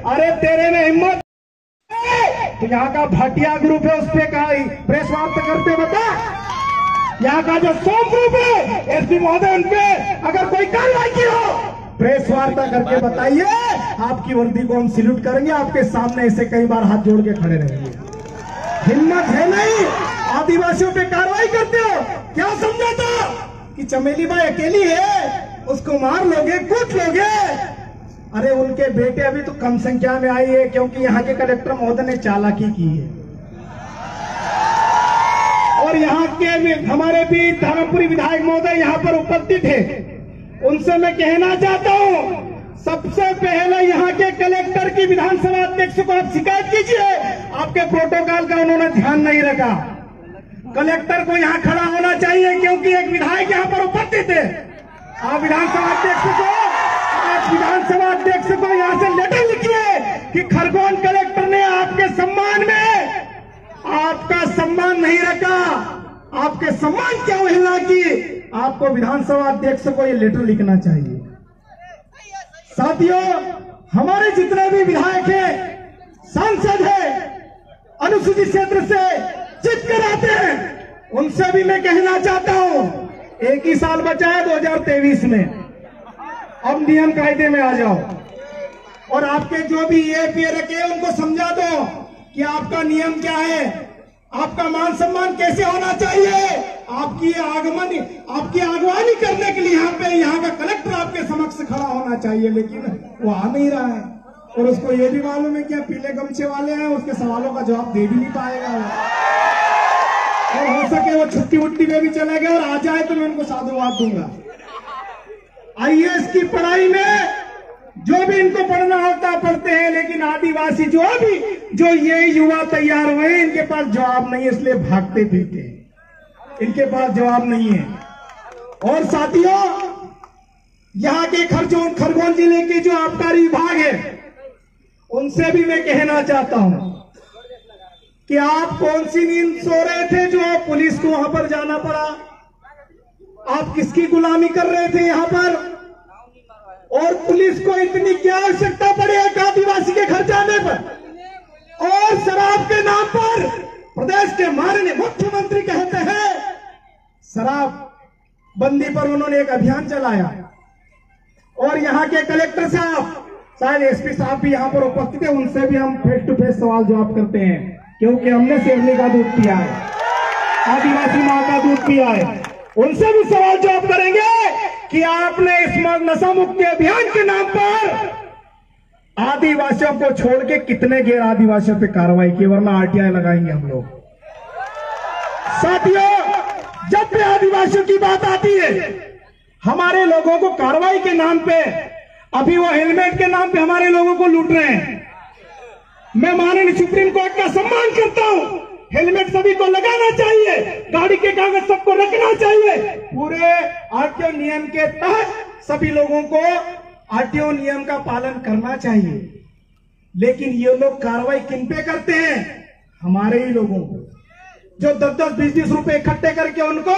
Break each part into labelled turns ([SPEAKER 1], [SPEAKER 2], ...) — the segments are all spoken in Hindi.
[SPEAKER 1] अरे तेरे में हिम्मत तो यहाँ का भाटिया ग्रुप है, उस पे कहा प्रेस वार्ता करते बता। यहाँ का जो सोम ग्रुप है एसपी महोदय, उन पे अगर कोई कार्रवाई की हो प्रेस वार्ता करके बताइए। आपकी वर्दी को हम सैल्यूट करेंगे, आपके सामने ऐसे कई बार हाथ जोड़ के खड़े रहेंगे। हिम्मत है नहीं, आदिवासियों पे कार्रवाई करते हो। क्या समझा था कि चमेली बाई अकेली है, उसको मार लोगे, कूट लोगे? अरे उनके बेटे अभी तो कम संख्या में आई है, क्योंकि यहाँ के कलेक्टर महोदय ने चालाकी की है। और यहाँ के हमारे भी धर्मपुरी विधायक महोदय यहाँ पर उपस्थित थे, उनसे मैं कहना चाहता हूँ, सबसे पहले यहाँ के कलेक्टर की विधानसभा अध्यक्ष को आप शिकायत कीजिए, आपके प्रोटोकॉल का उन्होंने ध्यान नहीं रखा। कलेक्टर को यहाँ खड़ा होना चाहिए, क्योंकि एक विधायक यहाँ पर उपस्थित है। आप विधानसभा अध्यक्ष को यहाँ से लेटर लिखिए कि खरगोन कलेक्टर ने आपके सम्मान में आपका सम्मान नहीं रखा, आपके सम्मान की अवहेलना की। आपको विधानसभा अध्यक्ष को ये लेटर लिखना चाहिए। साथियों, हमारे जितने भी विधायक हैं, सांसद हैं, अनुसूचित क्षेत्र से जीत कर आते हैं, उनसे भी मैं कहना चाहता हूं, एक ही साल बचा है 2023 में, अब नियम कायदे में आ जाओ और आपके जो भी ये रखे उनको समझा दो कि आपका नियम क्या है, आपका मान सम्मान कैसे होना चाहिए। आपकी अगवानी करने के लिए यहाँ का कलेक्टर आपके समक्ष खड़ा होना चाहिए, लेकिन वो आ नहीं रहा है। और उसको ये भी मालूम है कि पीले गमछे वाले हैं, उसके सवालों का जवाब दे भी नहीं पाएगा। और हो सके वो छुट्टी वुट्टी में भी चले गए, और आ जाए तो मैं उनको साधुवाद दूंगा। आईएएस की पढ़ाई में जो भी इनको पढ़ना होता पढ़ते हैं, लेकिन आदिवासी जो ये युवा तैयार हुए, इनके पास जवाब नहीं है, इसलिए भागते फिरते हैं, इनके पास जवाब नहीं है। और साथियों, यहाँ के खरगोन जिले के जो आबकारी विभाग है, उनसे भी मैं कहना चाहता हूं कि आप कौन सी नींद सो रहे थे जो आप पुलिस को वहां पर जाना पड़ा? आप किसकी गुलामी कर रहे थे यहाँ पर? और पुलिस को इतनी क्या आवश्यकता पड़ी एक आदिवासी के घर जाने पर? और शराब के नाम पर प्रदेश के माननीय मुख्यमंत्री कहते हैं शराब बंदी पर उन्होंने एक अभियान चलाया। और यहाँ के कलेक्टर साहब, शायद एसपी साहब भी यहाँ पर उपस्थित है, उनसे भी हम फेस टू फेस सवाल जवाब करते हैं, क्योंकि हमने शेरनी का दूध पिया है, आदिवासी माँ का दूध पिया है। उनसे भी सवाल जवाब करेंगे कि आपने इस नशा मुक्ति अभियान के नाम पर आदिवासियों को छोड़ के कितने गैर आदिवासियों पे कार्रवाई की, वरना आरटीआई लगाएंगे हम लोग। साथियों, जब भी आदिवासियों की बात आती है, हमारे लोगों को कार्रवाई के नाम पे, अभी वो हेलमेट के नाम पे हमारे लोगों को लूट रहे हैं। मैं माननीय सुप्रीम कोर्ट का सम्मान करता हूं, हेलमेट सभी को लगाना चाहिए, गाड़ी के कागज सबको रखना चाहिए, पूरे आरटीओ नियम के तहत सभी लोगों को आरटीओ नियम का पालन करना चाहिए। लेकिन ये लोग कार्रवाई किन पे करते हैं? हमारे ही लोगों को, जो 10-10, 20-20 रुपए इकट्ठे करके उनको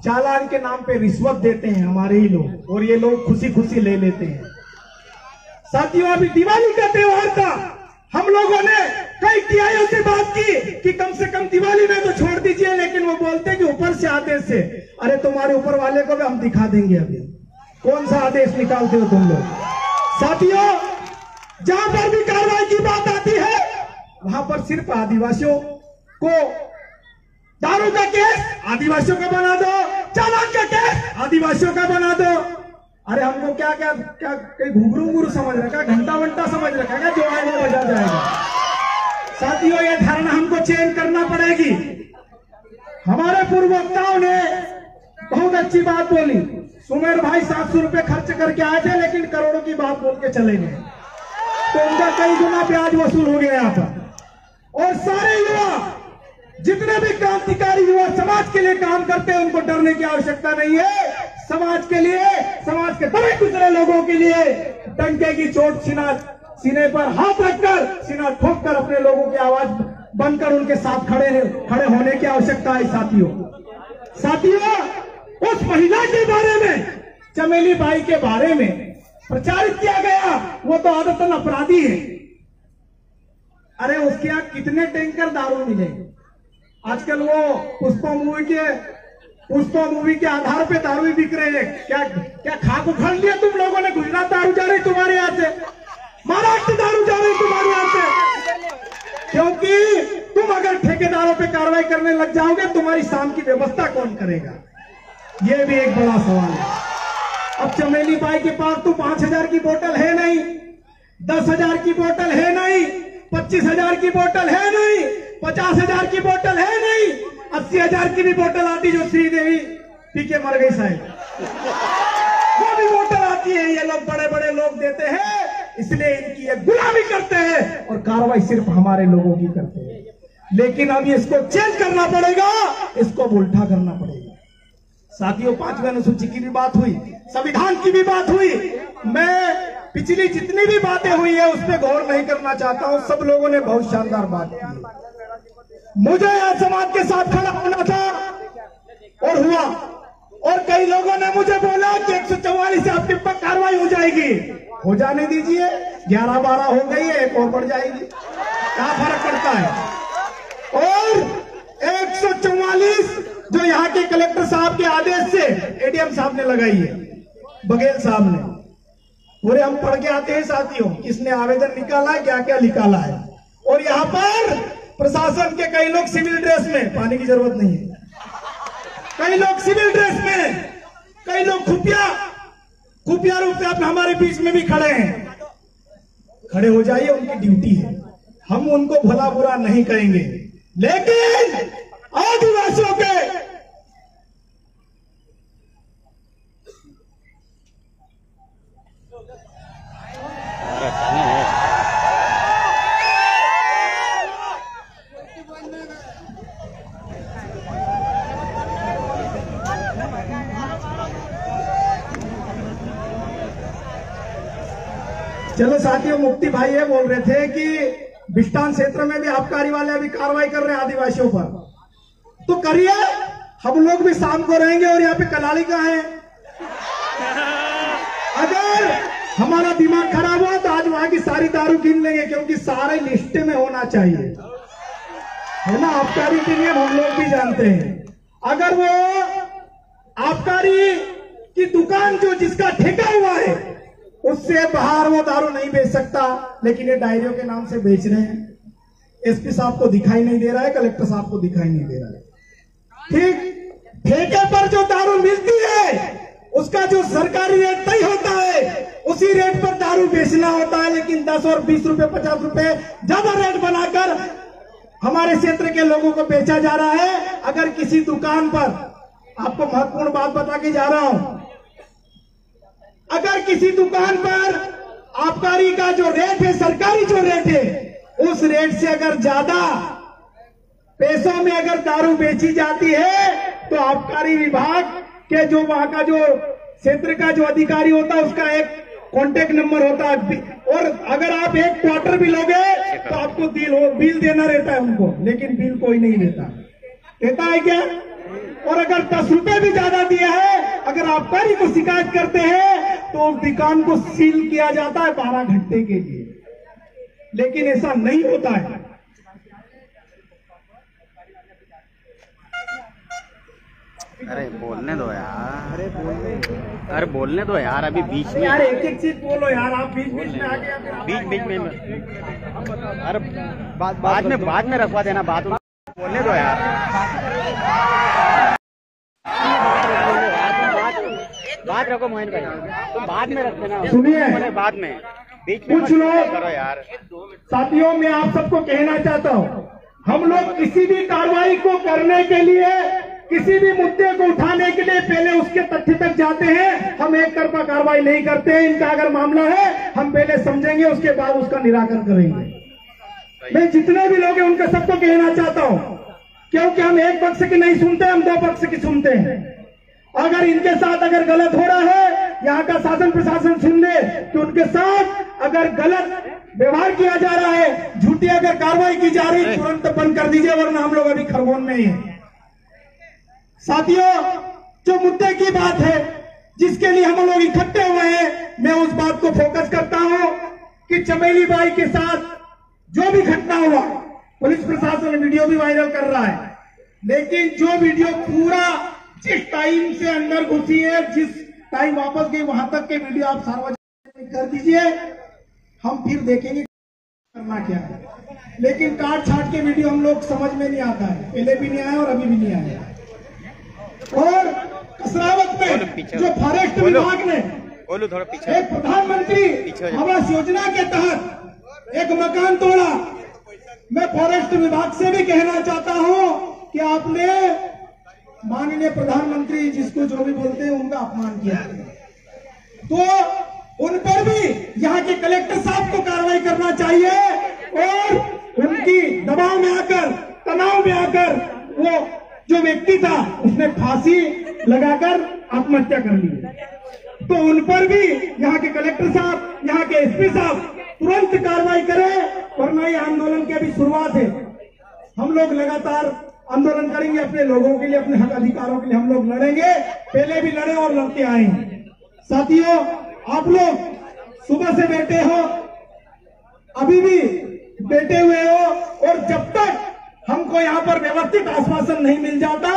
[SPEAKER 1] चालान के नाम पे रिश्वत देते हैं, हमारे ही लोग, और ये लोग खुशी खुशी ले लेते हैं। साथियों, अभी दिवाली का त्योहार था, हम लोगों ने कई टीआईओ से बात की कि कम से कम दिवाली में तो छोड़ दीजिए, लेकिन वो बोलते हैं कि ऊपर से आदेश से। अरे तुम्हारे ऊपर वाले को भी हम दिखा देंगे, अभी कौन सा आदेश निकालते हो तुम लोग। साथियों, जहां पर भी कार्रवाई की बात आती है, वहां पर सिर्फ आदिवासियों को, दारू का केस आदिवासियों का बना दो, चालान का केस आदिवासियों का बना दो। अरे हमको क्या क्या क्या कहीं घुंघरू समझ रखा, घंटा वंटा समझ रखा है, जो आएगा बजा जाएगा। साथियों, ये धारणा हमको चेंज करना पड़ेगी। हमारे पूर्व वक्ताओं ने बहुत अच्छी बात बोली। सुमेर भाई 700 रुपए खर्च करके आए थे, लेकिन करोड़ों की बात बोल के चले गए, तो उनका कई गुना ब्याज वसूल हो गया यहाँ पर। और सारे युवा, जितने भी क्रांतिकारी युवा समाज के लिए काम करते हैं, उनको डरने की आवश्यकता नहीं है। समाज के लिए, समाज के दबे कुचले लोगों के लिए डंके की चोट सीने पर हाथ रखकर, सीना ठोककर अपने लोगों की आवाज बनकर उनके साथ खड़े होने की आवश्यकता है। साथियों, उस महिला के बारे में, चमेली बाई के बारे में प्रचारित किया गया, वो तो आदतन अपराधी है। अरे उसके यहाँ कितने टैंकर दारू मिले। आजकल वो पुष्पा मूवी के आधार पे दारू ही बिक रहे हैं। क्या खाक उखाड़ लिया तुम लोगों ने? गुजरात दारू जा रही तुम्हारे यहाँ से, महाराष्ट्र दारू जा रही तुम्हारे यहाँ से, क्योंकि तुम अगर ठेकेदारों पे कार्रवाई करने लग जाओगे, तुम्हारी शाम की व्यवस्था कौन करेगा? ये भी एक बड़ा सवाल है। अब चमेली बाई के पास तो 5,000 की बोतल है नहीं, 10,000 की बोतल है नहीं, 25,000 की बोतल है नहीं, 50,000 की बोतल है नहीं, 80,000 की भी बोतल आती जो श्रीदेवी पी के मर गई साहब, वो भी बोतल आती है। ये लोग बड़े बड़े लोग देते हैं, इसलिए इनकी ये गुलामी करते हैं और कार्रवाई सिर्फ हमारे लोगों की करते हैं। लेकिन अब इसको चेंज करना पड़ेगा, इसको उल्टा करना पड़ेगा। साथियों, 5वीं अनुसूची की भी बात हुई, संविधान की भी बात हुई। मैं पिछली जितनी भी बातें हुई है उस पर गौर नहीं करना चाहता हूं। सब लोगों ने बहुत शानदार बात की। मुझे आज समाज के साथ खड़ा होना था और हुआ, और कई लोगों ने मुझे बोला कि 144 से आपके पर कार्रवाई हो जाएगी। हो जाने दीजिए, 11-12 हो गई है, एक और बढ़ जाएगी, क्या फर्क पड़ता है? और 144 जो यहाँ के कलेक्टर साहब के आदेश से एडीएम साहब ने लगाई है, बघेल साहब ने, पूरे हम पढ़ के आते हैं साथियों, किसने आवेदन निकाला है, क्या क्या निकाला है। और यहाँ पर प्रशासन के कई लोग सिविल ड्रेस में, पानी की जरूरत नहीं है, कई लोग सिविल ड्रेस में, कई लोग खुफिया रूप से हमारे बीच में भी खड़े हैं। खड़े हो जाइए, उनकी ड्यूटी है, हम उनको भला बुरा नहीं कहेंगे। लेकिन आदिवासियों के चलो साथियों, मुक्ति भाई ये बोल रहे थे कि बिस्टान क्षेत्र में भी आबकारी वाले अभी कार्रवाई कर रहे हैं आदिवासियों पर, तो करिए, हम लोग भी शाम को रहेंगे। और यहाँ पे कलाली कहाँ है? अगर हमारा दिमाग खराब हुआ तो आज वहां की सारी दारू गिन लेंगे, क्योंकि सारे लिस्ट में होना चाहिए, है ना? आबकारी के नियम हम लोग भी जानते हैं। अगर वो आबकारी की दुकान जो जिसका ठेका हुआ है, उससे बाहर वो दारू नहीं बेच सकता, लेकिन ये डायरियों के नाम से बेच रहे हैं। एसपी साहब को दिखाई नहीं दे रहा है, कलेक्टर साहब को दिखाई नहीं दे रहा है। ठीक, ठेके पर जो दारू मिलती है उसका जो सरकारी रेट तय होता है, उसी रेट पर दारू बेचना होता है। लेकिन 10 और 20 रुपए, 50 रुपए ज्यादा रेट बनाकर हमारे क्षेत्र के लोगों को बेचा जा रहा है। अगर किसी दुकान पर, आपको महत्वपूर्ण बात बता के जा रहा हूं, अगर किसी दुकान पर आबकारी का जो रेट है, सरकारी जो रेट है, उस रेट से अगर ज्यादा पैसों में अगर दारू बेची जाती है, तो आबकारी विभाग के जो वहां का जो क्षेत्र का जो अधिकारी होता है, उसका एक कॉन्टेक्ट नंबर होता है। और अगर आप एक क्वार्टर भी लोगे तो आपको बिल देना रहता है उनको, लेकिन बिल कोई नहीं देता है क्या? और अगर 10 रुपए भी ज्यादा दिया है, अगर आबकारी को शिकायत करते हैं तो दुकान को सील किया जाता है 12 घंटे के लिए। लेकिन ऐसा नहीं होता है।
[SPEAKER 2] अरे बोलने दो यार, अरे बोलने दो यार, अभी बीच में
[SPEAKER 1] यार एक चीज बोलो यार, आप बीच में आ गए,
[SPEAKER 2] बीच में अरे बाद में रखवा देना, बोलने दो यार। बात रखो मोहन भाई, तुम बाद में रख देना।
[SPEAKER 1] सुनिए,
[SPEAKER 2] बाद में बीच में
[SPEAKER 1] कुछ लोग
[SPEAKER 2] करो यार।
[SPEAKER 1] साथियों, मैं आप सबको कहना चाहता हूं, हम लोग किसी भी कार्रवाई को करने के लिए, किसी भी मुद्दे को उठाने के लिए पहले उसके तथ्य तक जाते हैं। हम एक तरफा कार्रवाई नहीं करते हैं। इनका अगर मामला है, हम पहले समझेंगे, उसके बाद उसका निराकरण करेंगे। मैं जितने भी लोग हैं उनका सबको कहना चाहता हूं, क्योंकि हम एक पक्ष की नहीं सुनते, हम 2 पक्ष की सुनते हैं। अगर इनके साथ अगर गलत हो रहा है, यहाँ का शासन प्रशासन सुन ले कि उनके साथ अगर गलत व्यवहार किया जा रहा है, झूठी अगर कार्रवाई की जा रही है, तुरंत बंद कर दीजिए, वरना हम लोग अभी खरगोन में ही हैं। साथियों, जो मुद्दे की बात है, जिसके लिए हम लोग इकट्ठे हुए हैं, मैं उस बात को फोकस करता हूं कि चमेली बाई के साथ जो भी घटना हुआ, पुलिस प्रशासन वीडियो भी वायरल कर रहा है, लेकिन जो वीडियो पूरा जिस टाइम से अंदर घुसी है, जिस टाइम वापस गई, वहां तक के वीडियो आप सार्वजनिक कर दीजिए, हम फिर देखेंगे करना क्या है। लेकिन काट छाट के वीडियो हम लोग समझ में नहीं आता है, पहले भी नहीं आया और अभी भी नहीं आया। और कसरावत में जो फॉरेस्ट विभाग ने एक प्रधानमंत्री आवास योजना के तहत एक मकान तोड़ा, मैं फॉरेस्ट विभाग से भी कहना चाहता हूं कि आपने माननीय प्रधानमंत्री, जिसको जो भी बोलते हैं, उनका अपमान किया, तो उन पर भी यहाँ के कलेक्टर साहब को कार्रवाई करना चाहिए और उनकी दबाव में आकर, तनाव में आकर, वो जो व्यक्ति था उसने फांसी लगाकर आत्महत्या कर ली, तो उन पर भी यहाँ के कलेक्टर साहब, यहाँ के एसपी साहब तुरंत कार्रवाई करें, वरना ये आंदोलन की अभी शुरुआत है। हम लोग लगातार आंदोलन करेंगे अपने लोगों के लिए, अपने हक अधिकारों के लिए हम लोग लड़ेंगे, पहले भी लड़े और लड़ते आए हैं। साथियों, आप लोग सुबह से बैठे हो, अभी भी बैठे हुए हो, और जब तक हमको यहाँ पर व्यवस्थित आश्वासन नहीं मिल जाता,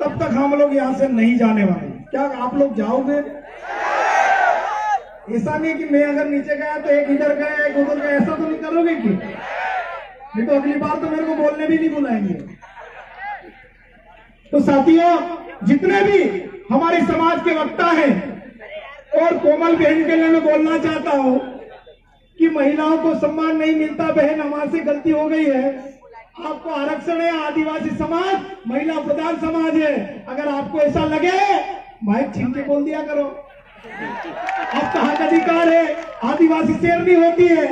[SPEAKER 1] तब तक हम लोग यहाँ से नहीं जाने वाले। क्या आप लोग जाओगे? ऐसा नहीं कि मैं अगर नीचे गया तो एक इधर गया एक उधर गया, ऐसा तो नहीं करोगे कि? नहीं तो अगली बार तो मेरे को बोलने भी नहीं बुलाएंगे। तो साथियों, जितने भी हमारे समाज के वक्ता हैं, और कोमल बहन के लिए मैं बोलना चाहता हूं कि महिलाओं को सम्मान नहीं मिलता, बहन हमारे से गलती हो गई है, आपको आरक्षण है, आदिवासी समाज महिला प्रधान समाज है, अगर आपको ऐसा लगे माइक छीन के बोल दिया करो, आपका हक अधिकार है, आदिवासी शेरनी होती है।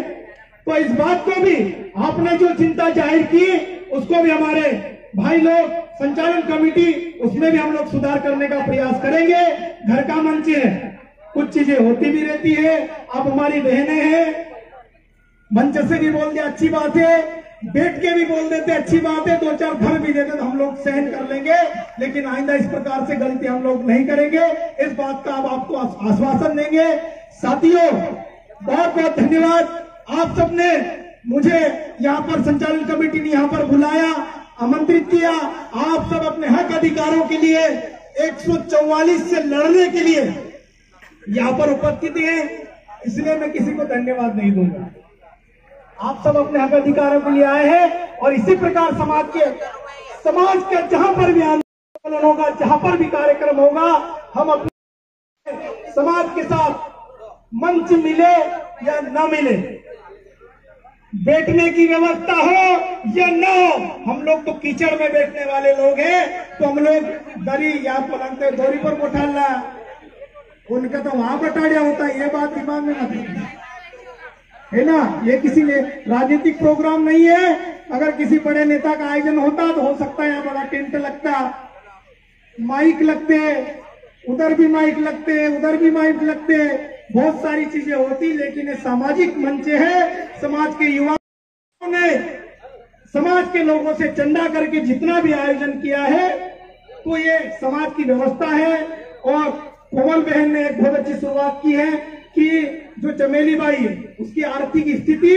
[SPEAKER 1] तो इस बात को भी आपने जो चिंता जाहिर की, उसको भी हमारे भाई लोग संचालन कमेटी, उसमें भी हम लोग सुधार करने का प्रयास करेंगे। घर का मंच है, कुछ चीजें होती भी रहती है, आप हमारी बहनें हैं, मंच से भी बोल दिया अच्छी बात है, बैठ के भी बोल देते अच्छी बात है, दो चार घर भी देते तो हम लोग सहन कर लेंगे, लेकिन आइंदा इस प्रकार से गलती हम लोग नहीं करेंगे, इस बात का अब आपको आश्वासन देंगे। साथियों, बहुत बहुत धन्यवाद, आप सबने मुझे यहाँ पर संचालन कमेटी ने यहाँ पर बुलाया, आमंत्रित किया, आप सब अपने हक अधिकारों के लिए 144 से लड़ने के लिए यहाँ पर उपस्थित हैं, इसलिए मैं किसी को धन्यवाद नहीं दूंगा। आप सब अपने हक अधिकारों के लिए आए हैं, और इसी प्रकार समाज का जहां पर भी आंदोलन होगा, जहां पर भी कार्यक्रम होगा, हम अपने समाज के साथ मंच मिले या न मिले, बैठने की व्यवस्था हो या न हो, हम लोग तो कीचड़ में बैठने वाले लोग हैं, तो हम लोग दरी या पलंग पे दोरी पर बैठाना, उनका तो वहां बैठाया होता है, ये बात दिमाग में मत रखना, है ना। ये किसी ने राजनीतिक प्रोग्राम नहीं है, अगर किसी बड़े नेता का आयोजन होता तो हो सकता है यहाँ बड़ा टेंट लगता, माइक लगते, उधर भी माइक लगते, उधर भी माइक लगते, बहुत सारी चीजें होती, लेकिन ये सामाजिक मंच है, समाज के युवाओं ने समाज के लोगों से चंदा करके जितना भी आयोजन किया है, तो ये समाज की व्यवस्था है। और कोमल बहन ने एक बहुत अच्छी शुरुआत की है कि जो चमेली बाई है, उसकी आर्थिक स्थिति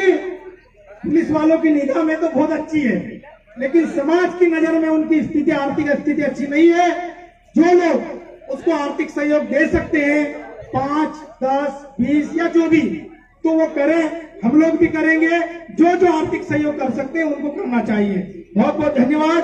[SPEAKER 1] पुलिस वालों की निगाह में तो बहुत अच्छी है, लेकिन समाज की नजर में उनकी स्थिति, आर्थिक स्थिति अच्छी नहीं है। जो लोग उसको आर्थिक सहयोग दे सकते हैं, 5, 10, 20 या जो भी, तो वो करें, हम लोग भी करेंगे। जो आर्थिक सहयोग कर सकते हैं उनको करना चाहिए। बहुत बहुत धन्यवाद।